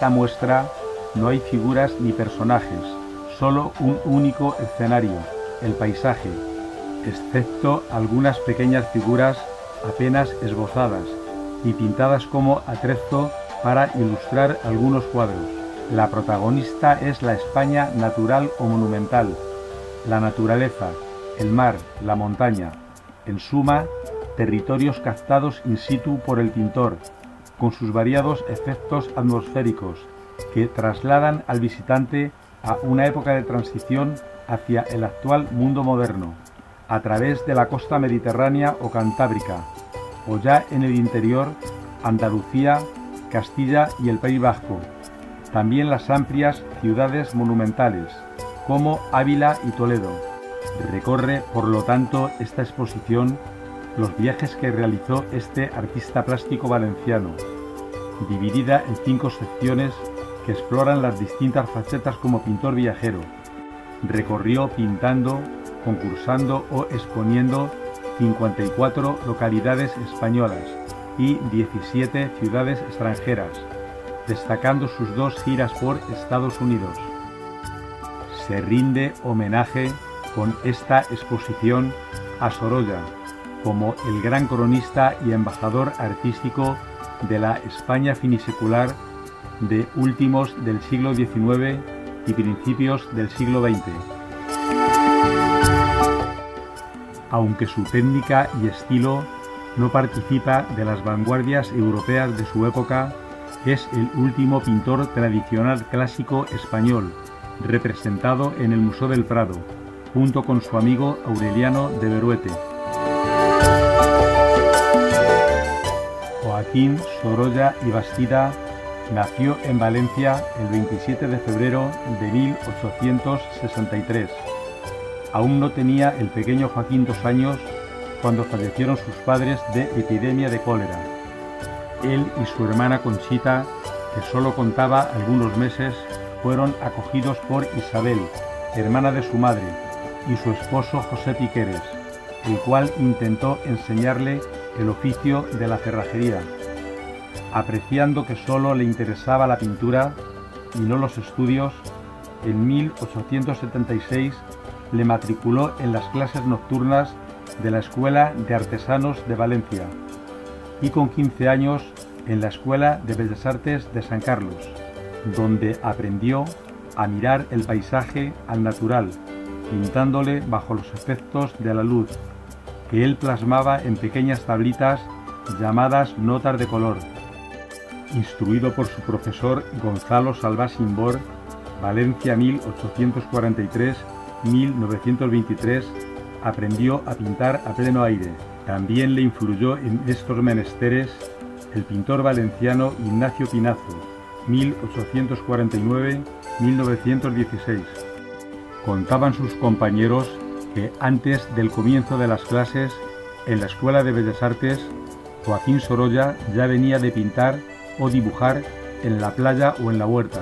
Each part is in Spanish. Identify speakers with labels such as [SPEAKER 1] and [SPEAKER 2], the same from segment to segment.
[SPEAKER 1] esta muestra no hay figuras ni personajes, solo un único escenario, el paisaje, excepto algunas pequeñas figuras apenas esbozadas y pintadas como atrezo para ilustrar algunos cuadros. La protagonista es la España natural o monumental, la naturaleza, el mar, la montaña, en suma, territorios captados in situ por el pintor, con sus variados efectos atmosféricos que trasladan al visitante a una época de transición hacia el actual mundo moderno, a través de la costa mediterránea o cantábrica, o ya en el interior, Andalucía, Castilla y el País Vasco, también las amplias ciudades monumentales, como Ávila y Toledo. Recorre, por lo tanto, esta exposición los viajes que realizó este artista plástico valenciano, dividida en 5 secciones que exploran las distintas facetas como pintor viajero. Recorrió pintando, concursando o exponiendo 54 localidades españolas y 17 ciudades extranjeras, destacando sus 2 giras por Estados Unidos. Se rinde homenaje con esta exposición a Sorolla, como el gran cronista y embajador artístico de la España finisecular de últimos del siglo XIX y principios del siglo XX. Aunque su técnica y estilo no participa de las vanguardias europeas de su época, es el último pintor tradicional clásico español, representado en el Museo del Prado, junto con su amigo Aureliano de Beruete. Joaquín Sorolla y Bastida nació en Valencia el 27 de febrero de 1863. Aún no tenía el pequeño Joaquín 2 años cuando fallecieron sus padres de epidemia de cólera. Él y su hermana Conchita, que solo contaba algunos meses, fueron acogidos por Isabel, hermana de su madre, y su esposo José Piqueres, el cual intentó enseñarle el oficio de la cerrajería, apreciando que solo le interesaba la pintura y no los estudios. En 1876 le matriculó en las clases nocturnas de la Escuela de Artesanos de Valencia y con 15 años en la Escuela de Bellas Artes de San Carlos, donde aprendió a mirar el paisaje al natural, pintándole bajo los efectos de la luz, que él plasmaba en pequeñas tablitas llamadas notas de color. Instruido por su profesor Gonzalo Salvá Simbor, Valencia 1843-1923, aprendió a pintar a pleno aire. También le influyó en estos menesteres el pintor valenciano Ignacio Pinazo, 1849-1916. Contaban sus compañeros que antes del comienzo de las clases en la Escuela de Bellas Artes, Joaquín Sorolla ya venía de pintar o dibujar en la playa o en la huerta.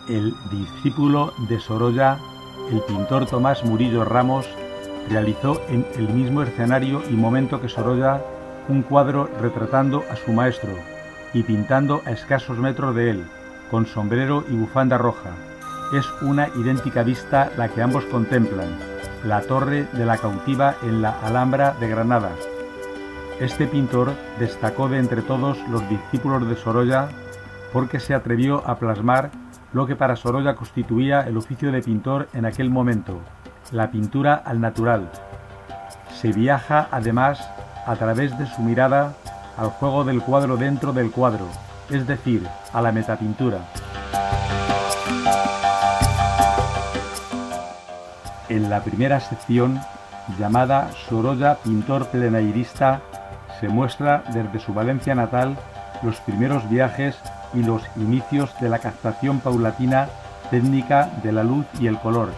[SPEAKER 1] El discípulo de Sorolla, el pintor Tomás Murillo Ramos, realizó en el mismo escenario y momento que Sorolla un cuadro retratando a su maestro y pintando a escasos metros de él, con sombrero y bufanda roja. Es una idéntica vista la que ambos contemplan, la torre de la Cautiva en la Alhambra de Granada. Este pintor destacó de entre todos los discípulos de Sorolla porque se atrevió a plasmar lo que para Sorolla constituía el oficio de pintor en aquel momento, la pintura al natural. Se viaja además a través de su mirada al juego del cuadro dentro del cuadro, es decir, a la metapintura. En la primera sección, llamada Sorolla pintor plenairista, se muestra desde su Valencia natal los primeros viajes y los inicios de la captación paulatina técnica de la luz y el color.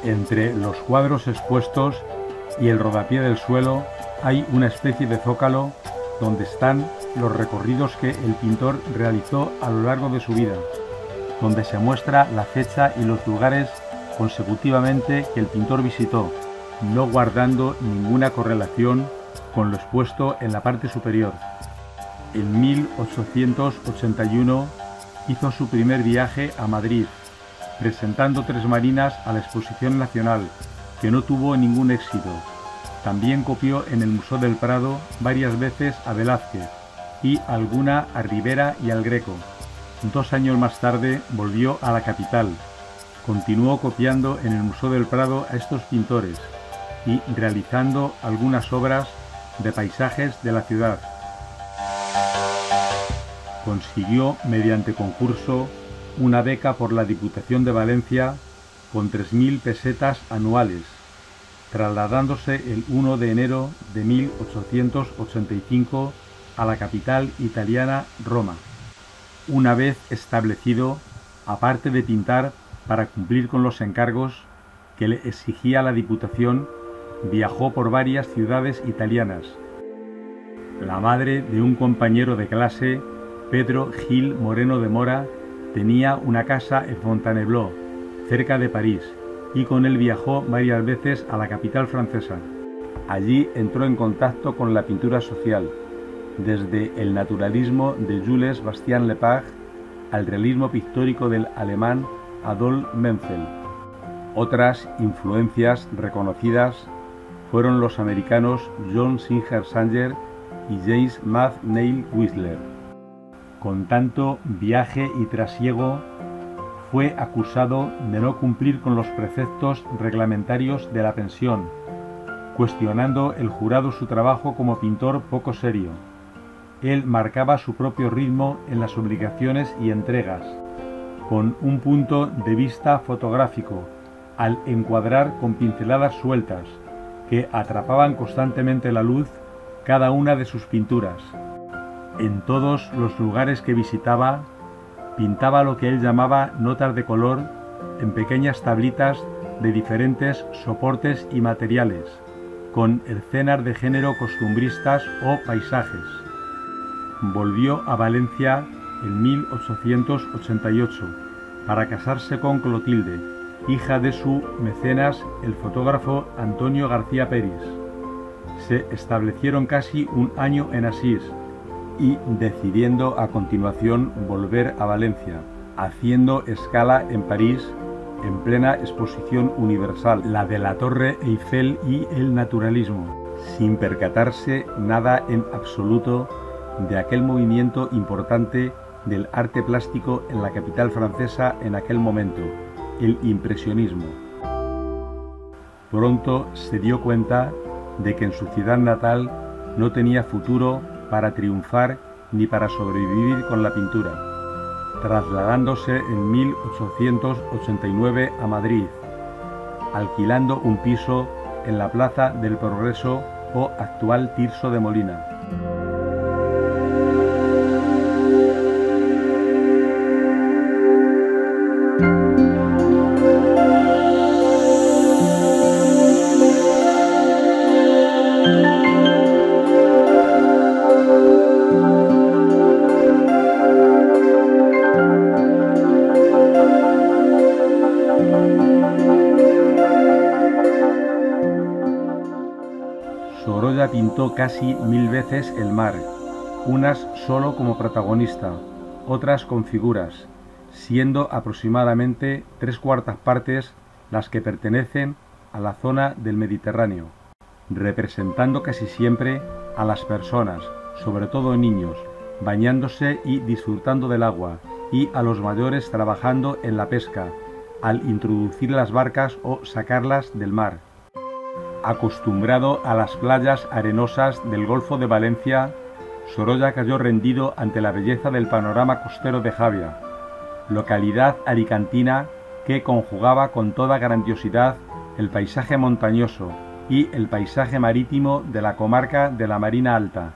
[SPEAKER 1] Entre los cuadros expuestos y el rodapié del suelo hay una especie de zócalo donde están los recorridos que el pintor realizó a lo largo de su vida, donde se muestra la fecha y los lugares consecutivamente que el pintor visitó, no guardando ninguna correlación con lo expuesto en la parte superior. En 1881 hizo su primer viaje a Madrid, presentando 3 marinas a la Exposición Nacional, que no tuvo ningún éxito. También copió en el Museo del Prado varias veces a Velázquez y alguna a Rivera y al Greco. 2 años más tarde volvió a la capital. Continuó copiando en el Museo del Prado a estos pintores y realizando algunas obras de paisajes de la ciudad. Consiguió, mediante concurso, una beca por la Diputación de Valencia con 3.000 pesetas anuales, trasladándose el 1 de enero de 1885 a la capital italiana, Roma. Una vez establecido, aparte de pintar para cumplir con los encargos que le exigía la Diputación, viajó por varias ciudades italianas. La madre de un compañero de clase, Pedro Gil Moreno de Mora, tenía una casa en Fontainebleau, cerca de París, y con él viajó varias veces a la capital francesa. Allí entró en contacto con la pintura social, desde el naturalismo de Jules Bastien Lepage al realismo pictórico del alemán Adolf Menzel. Otras influencias reconocidas fueron los americanos John Singer Sargent y James McNeill Whistler. Con tanto viaje y trasiego, fue acusado de no cumplir con los preceptos reglamentarios de la pensión, cuestionando el jurado su trabajo como pintor poco serio. Él marcaba su propio ritmo en las obligaciones y entregas, con un punto de vista fotográfico, al encuadrar con pinceladas sueltas, que atrapaban constantemente la luz cada una de sus pinturas. En todos los lugares que visitaba, pintaba lo que él llamaba notas de color en pequeñas tablitas de diferentes soportes y materiales, con escenas de género costumbristas o paisajes. Volvió a Valencia en 1888 para casarse con Clotilde, hija de su mecenas, el fotógrafo Antonio García Peris. Se establecieron casi un año en Asís, y decidiendo a continuación volver a Valencia, haciendo escala en París en plena exposición universal, la de la Torre Eiffel y el naturalismo, sin percatarse nada en absoluto de aquel movimiento importante del arte plástico en la capital francesa en aquel momento, el impresionismo. Pronto se dio cuenta de que en su ciudad natal no tenía futuro para triunfar ni para sobrevivir con la pintura, trasladándose en 1889 a Madrid, alquilando un piso en la Plaza del Progreso o actual Tirso de Molina. Sorolla pintó casi 1000 veces el mar, unas solo como protagonista, otras con figuras, siendo aproximadamente 3/4 partes las que pertenecen a la zona del Mediterráneo, representando casi siempre a las personas, sobre todo niños, bañándose y disfrutando del agua, y a los mayores trabajando en la pesca, al introducir las barcas o sacarlas del mar. Acostumbrado a las playas arenosas del Golfo de Valencia, Sorolla cayó rendido ante la belleza del panorama costero de Javia, localidad alicantina que conjugaba con toda grandiosidad el paisaje montañoso y el paisaje marítimo de la comarca de la Marina Alta.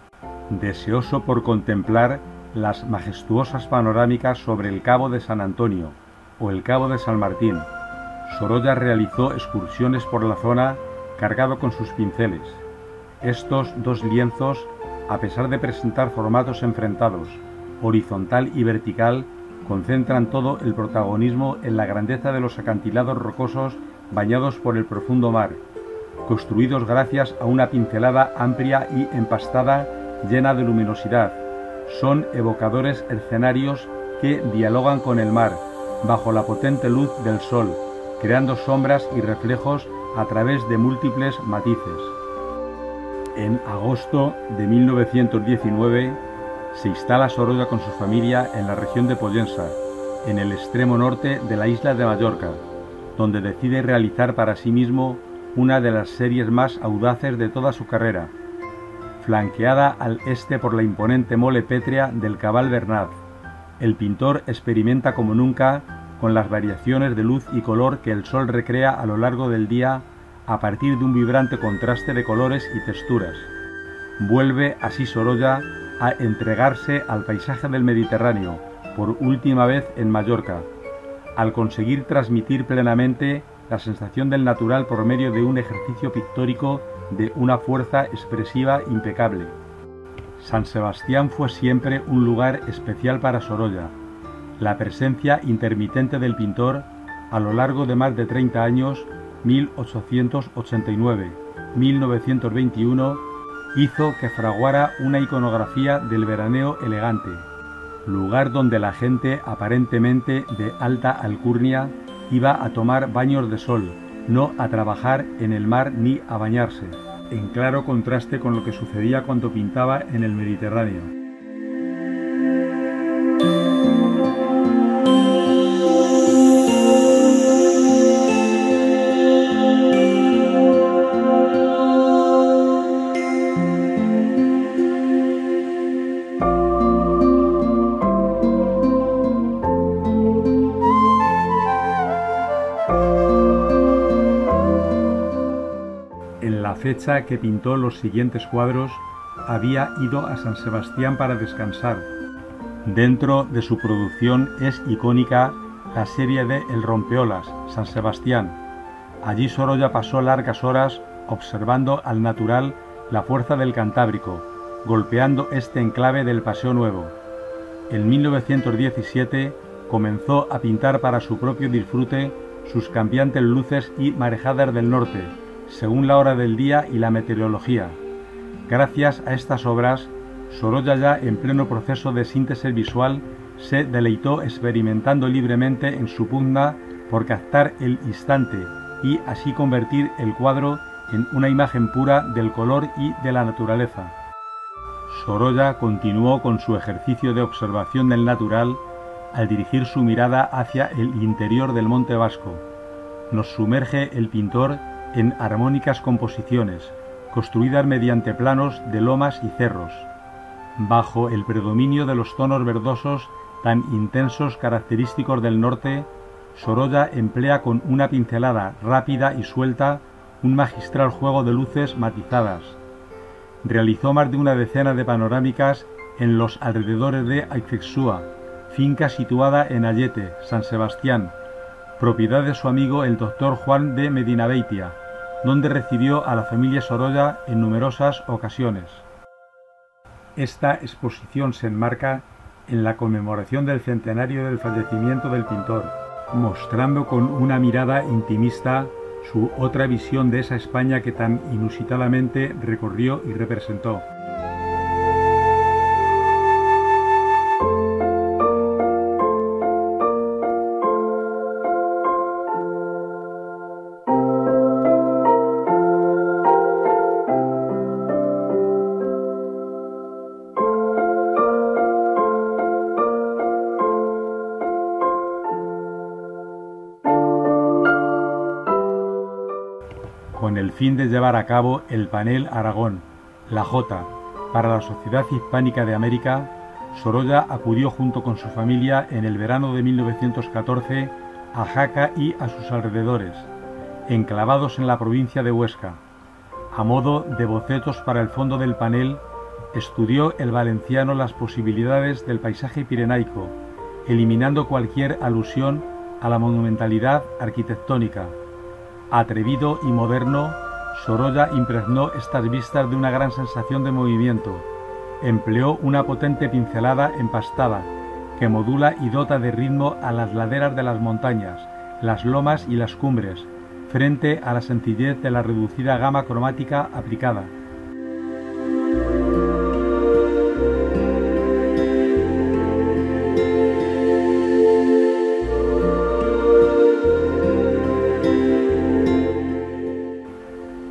[SPEAKER 1] Deseoso por contemplar las majestuosas panorámicas sobre el Cabo de San Antonio o el Cabo de San Martín, Sorolla realizó excursiones por la zona cargado con sus pinceles. Estos dos lienzos, a pesar de presentar formatos enfrentados, horizontal y vertical, concentran todo el protagonismo en la grandeza de los acantilados rocosos bañados por el profundo mar, construidos gracias a una pincelada amplia y empastada llena de luminosidad. Son evocadores escenarios que dialogan con el mar, bajo la potente luz del sol, creando sombras y reflejos a través de múltiples matices. En agosto de 1919 se instala Sorolla con su familia en la región de Pollensa, en el extremo norte de la isla de Mallorca, donde decide realizar para sí mismo una de las series más audaces de toda su carrera, flanqueada al este por la imponente mole pétrea del Cabal Bernat. El pintor experimenta como nunca con las variaciones de luz y color que el sol recrea a lo largo del día a partir de un vibrante contraste de colores y texturas. Vuelve así Sorolla a entregarse al paisaje del Mediterráneo, por última vez en Mallorca, al conseguir transmitir plenamente la sensación del natural por medio de un ejercicio pictórico de una fuerza expresiva impecable. San Sebastián fue siempre un lugar especial para Sorolla. La presencia intermitente del pintor a lo largo de más de 30 años, 1889-1921, hizo que fraguara una iconografía del veraneo elegante, lugar donde la gente aparentemente de alta alcurnia iba a tomar baños de sol, no a trabajar en el mar ni a bañarse, en claro contraste con lo que sucedía cuando pintaba en el Mediterráneo. En la fecha que pintó los siguientes cuadros, había ido a San Sebastián para descansar. Dentro de su producción es icónica la serie de El Rompeolas, San Sebastián. Allí Sorolla pasó largas horas observando al natural la fuerza del Cantábrico, golpeando este enclave del Paseo Nuevo. En 1917 comenzó a pintar para su propio disfrute sus cambiantes luces y marejadas del norte, según la hora del día y la meteorología. Gracias a estas obras, Sorolla, ya en pleno proceso de síntesis visual, se deleitó experimentando libremente en su pugna por captar el instante y así convertir el cuadro en una imagen pura del color y de la naturaleza. Sorolla continuó con su ejercicio de observación del natural al dirigir su mirada hacia el interior del Monte Vasco. Nos sumerge el pintor en armónicas composiciones, construidas mediante planos de lomas y cerros, bajo el predominio de los tonos verdosos tan intensos característicos del norte. Sorolla emplea con una pincelada rápida y suelta un magistral juego de luces matizadas. Realizó más de una decena de panorámicas en los alrededores de Aixexua, finca situada en Ayete, San Sebastián, propiedad de su amigo el doctor Juan de Medinabeitia, donde recibió a la familia Sorolla en numerosas ocasiones. Esta exposición se enmarca en la conmemoración del centenario del fallecimiento del pintor, mostrando con una mirada intimista su otra visión de esa España que tan inusitadamente recorrió y representó. con el fin de llevar a cabo el panel Aragón, la Jota, para la Sociedad Hispánica de América. Sorolla acudió junto con su familia en el verano de 1914 a Jaca y a sus alrededores, enclavados en la provincia de Huesca. A modo de bocetos para el fondo del panel, estudió el valenciano las posibilidades del paisaje pirenaico, eliminando cualquier alusión a la monumentalidad arquitectónica. Atrevido y moderno, Sorolla impregnó estas vistas de una gran sensación de movimiento. Empleó una potente pincelada empastada que modula y dota de ritmo a las laderas de las montañas, las lomas y las cumbres, frente a la sencillez de la reducida gama cromática aplicada.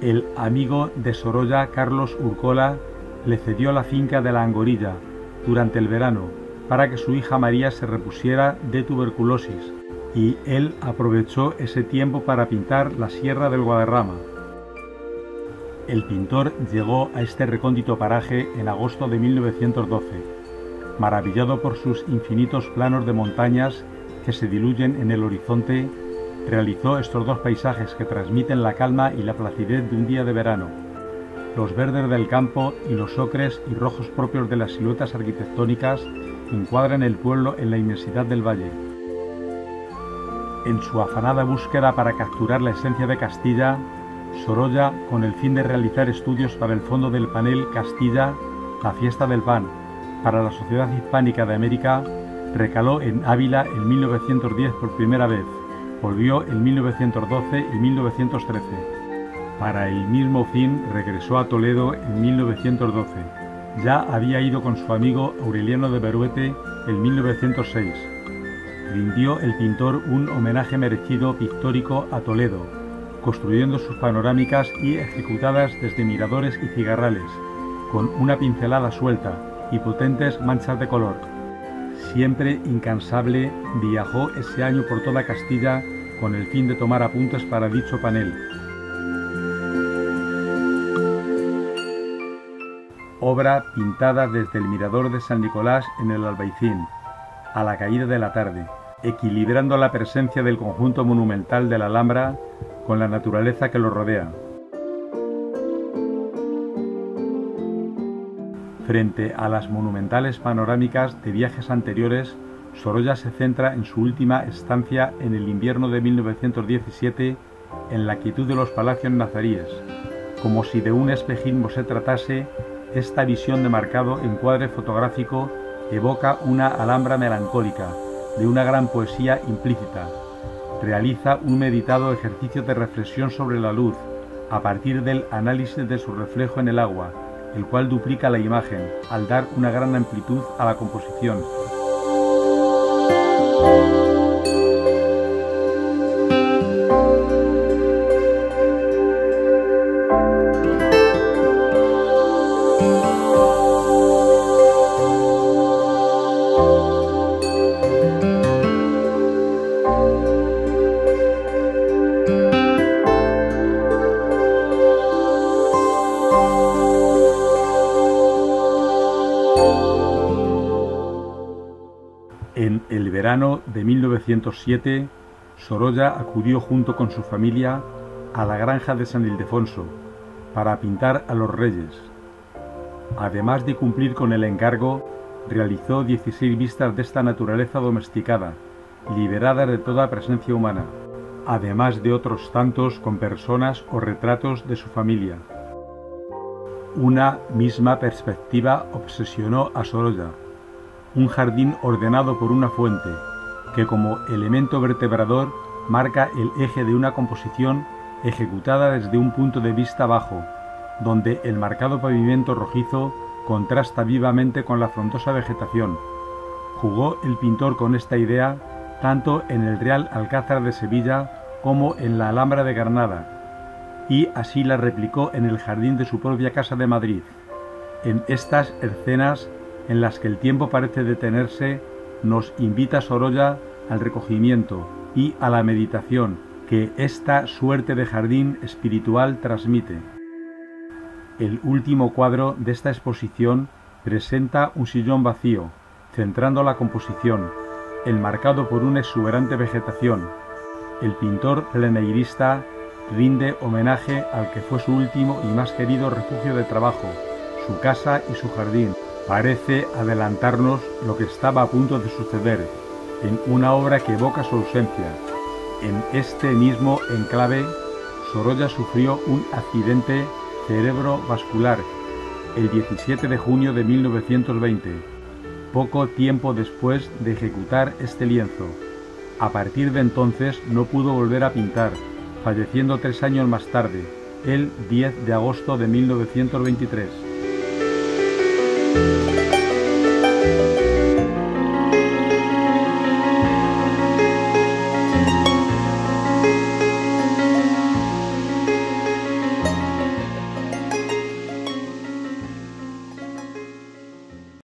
[SPEAKER 1] El amigo de Sorolla, Carlos Urcola, le cedió la finca de la Angorilla durante el verano para que su hija María se repusiera de tuberculosis, y él aprovechó ese tiempo para pintar la Sierra del Guadarrama. El pintor llegó a este recóndito paraje en agosto de 1912, maravillado por sus infinitos planos de montañas que se diluyen en el horizonte. Realizó estos dos paisajes que transmiten la calma y la placidez de un día de verano, los verdes del campo y los ocres y rojos propios de las siluetas arquitectónicas encuadran el pueblo en la inmensidad del valle. En su afanada búsqueda para capturar la esencia de Castilla, Sorolla, con el fin de realizar estudios para el fondo del panel Castilla, la fiesta del pan, para la Sociedad Hispánica de América, recaló en Ávila en 1910 por primera vez. Volvió en 1912 y 1913. Para el mismo fin regresó a Toledo en 1912. Ya había ido con su amigo Aureliano de Beruete en 1906. Rindió el pintor un homenaje merecido pictórico a Toledo, construyendo sus panorámicas y ejecutadas desde miradores y cigarrales, con una pincelada suelta y potentes manchas de color. Siempre incansable, viajó ese año por toda Castilla con el fin de tomar apuntes para dicho panel. Obra pintada desde el mirador de San Nicolás en el Albaicín, a la caída de la tarde, equilibrando la presencia del conjunto monumental de la Alhambra con la naturaleza que lo rodea. Frente a las monumentales panorámicas de viajes anteriores, Sorolla se centra en su última estancia en el invierno de 1917 en la quietud de los palacios nazaríes. Como si de un espejismo se tratase, esta visión de marcado encuadre fotográfico evoca una Alhambra melancólica, de una gran poesía implícita. Realiza un meditado ejercicio de reflexión sobre la luz, a partir del análisis de su reflejo en el agua, el cual duplica la imagen, al dar una gran amplitud a la composición. En el verano de 1907, Sorolla acudió junto con su familia a la granja de San Ildefonso para pintar a los reyes. Además de cumplir con el encargo, realizó 16 vistas de esta naturaleza domesticada, liberada de toda presencia humana, además de otros tantos con personas o retratos de su familia. Una misma perspectiva obsesionó a Sorolla. Un jardín ordenado por una fuente, que como elemento vertebrador marca el eje de una composición ejecutada desde un punto de vista bajo, donde el marcado pavimento rojizo contrasta vivamente con la frondosa vegetación. Jugó el pintor con esta idea tanto en el Real Alcázar de Sevilla como en la Alhambra de Granada, y así la replicó en el jardín de su propia casa de Madrid. En estas escenas en las que el tiempo parece detenerse, nos invita Sorolla al recogimiento y a la meditación, que esta suerte de jardín espiritual transmite. El último cuadro de esta exposición presenta un sillón vacío, centrando la composición, enmarcado por una exuberante vegetación. El pintor pleneirista rinde homenaje al que fue su último y más querido refugio de trabajo, su casa y su jardín. Parece adelantarnos lo que estaba a punto de suceder, en una obra que evoca su ausencia. En este mismo enclave, Sorolla sufrió un accidente cerebrovascular el 17 de junio de 1920, poco tiempo después de ejecutar este lienzo. A partir de entonces no pudo volver a pintar, falleciendo 3 años más tarde, el 10 de agosto de 1923.